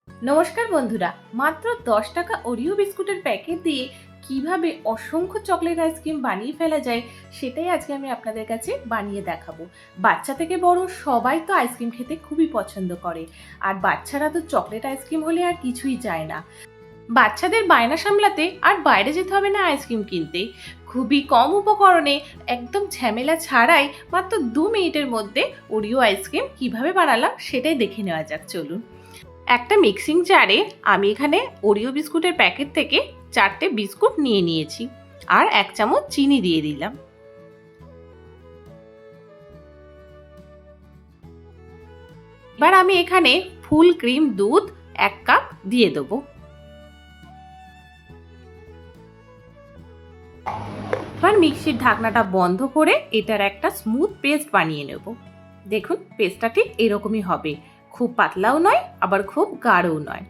নমস্কার বন্ধুরা, মাত্র 10 টাকা ওরিও বিস্কুটের প্যাকেট দিয়ে কিভাবে অসংখ্য চকলেট আইসক্রিম বানিয়ে ফেলা যায় সেটাই আজকে আমি আপনাদের কাছে বানিয়ে দেখাবো। বাচ্চা থেকে বড় সবাই তো আইসক্রিম খেতে খুবই পছন্দ করে, আর বাচ্চারা তো চকলেট আইসক্রিম হলে আর কিছুই চায় না। বাচ্চাদের বায়না সামলাতে আর বাইরে যেতে হবে না আইসক্রিম কিনতে। খুবই কম উপকরণে, একদম ঝামেলা ছাড়াই মাত্র 2 মিনিটের মধ্যে ওরিও আইসক্রিম কিভাবে বানালাম সেটাই দেখে নেওয়া যাক, চলুন। একটা মিক্সিং জারে আমি এখানে ওরিও বিস্কুটের প্যাকেট থেকে 4টে বিস্কুট নিয়ে নিয়েছি আর 1 চামচ চিনি দিয়ে দিলাম। এবার আমি এখানে ফুল ক্রিম দুধ 1 কাপ দিয়ে দেবো। এবার মিক্সির ঢাকনাটা বন্ধ করে এটার একটা স্মুথ পেস্ট বানিয়ে নেব। দেখুন, পেস্টটা ঠিক এরকমই হবে, খুব পাতলাও নয় আবার খুব গাঢ়ও নয়।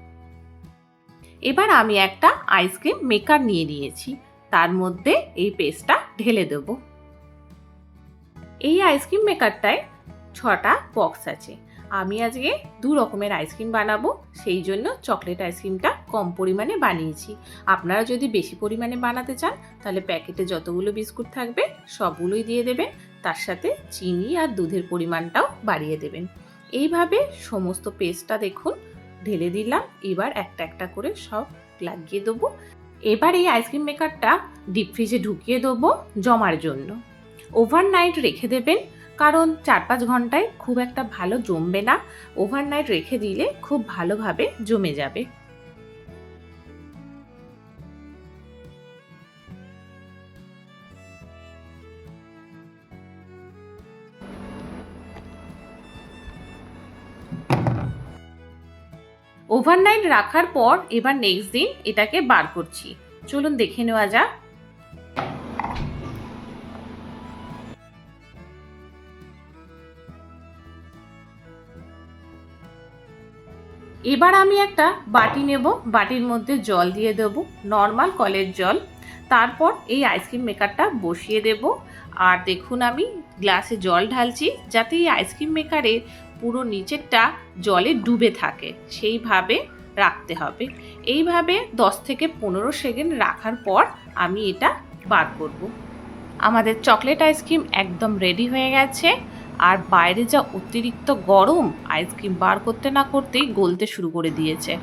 এবার আমি একটা আইসক্রিম মেকার নিয়ে নিয়েছি, তার মধ্যে এই পেস্টটা ঢেলে দেব। এই আইসক্রিম মেকারটায় 6টা বক্স আছে। আমি আজকে 2 রকমের আইসক্রিম বানাবো, সেই জন্য চকলেট আইসক্রিমটা কম পরিমাণে বানিয়েছি। আপনারা যদি বেশি পরিমাণে বানাতে চান তাহলে প্যাকেটে যতগুলো বিস্কুট থাকবে সবগুলোই দিয়ে দেবেন, তার সাথে চিনি আর দুধের পরিমাণটাও বাড়িয়ে দেবেন। এইভাবে সমস্ত পেস্টটা দেখুন ঢেলে দিলাম। এবার একটা একটা করে সব লাগিয়ে দেবো। এবার এই আইসক্রিম মেকারটা ডিপ ফ্রিজে ঢুকিয়ে দেবো জমার জন্য। ওভারনাইট রেখে দেবেন, কারণ 4-5 ঘন্টায় খুব একটা ভালো জমবে না। ওভারনাইট রেখে দিলে খুব ভালোভাবে জমে যাবে। ওভারনাইট রাখার পর এবার নেক্সট দিন এটাকে বার করছি, চলুন দেখে নেওয়া যাক। এবার আমি একটা বাটি নেব, বাটির মধ্যে জল দিয়ে দেবো, নর্মাল কলের জল। তারপর এই আইসক্রিম মেকারটা বসিয়ে দেব। আর দেখুন আমি গ্লাসে জল ঢালছি যাতে এই আইসক্রিম মেকারের পুরো নিচেরটা জলে ডুবে থাকে, সেইভাবে রাখতে হবে। এইভাবে 10 থেকে 15 সেকেন্ড রাখার পর আমি এটা বার করব। আমাদের চকলেট আইসক্রিম একদম রেডি হয়ে গেছে। আর বাইরে যা অতিরিক্ত গরম, আইসক্রিম বার করতে না করতেই গলতে শুরু করে দিয়েছে।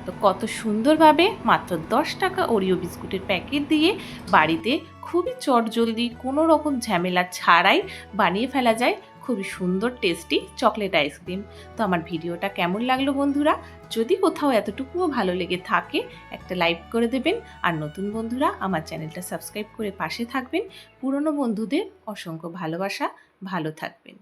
তো কত সুন্দরভাবে মাত্র 10 টাকা ওরিও বিস্কুটের প্যাকেট দিয়ে বাড়িতে খুবই চটজলদি কোনো রকম ঝামেলা ছাড়াই বানিয়ে ফেলা যায় খুবই সুন্দর টেস্টি চকলেট আইসক্রিম। তো আমার ভিডিওটা কেমন লাগলো বন্ধুরা? যদি কোথাও এতটুকুও ভালো লেগে থাকে একটা লাইক করে দেবেন, আর নতুন বন্ধুরা আমার চ্যানেলটা সাবস্ক্রাইব করে পাশে থাকবেন। পুরনো বন্ধুদের অসংখ্য ভালোবাসা, ভালো থাকবেন।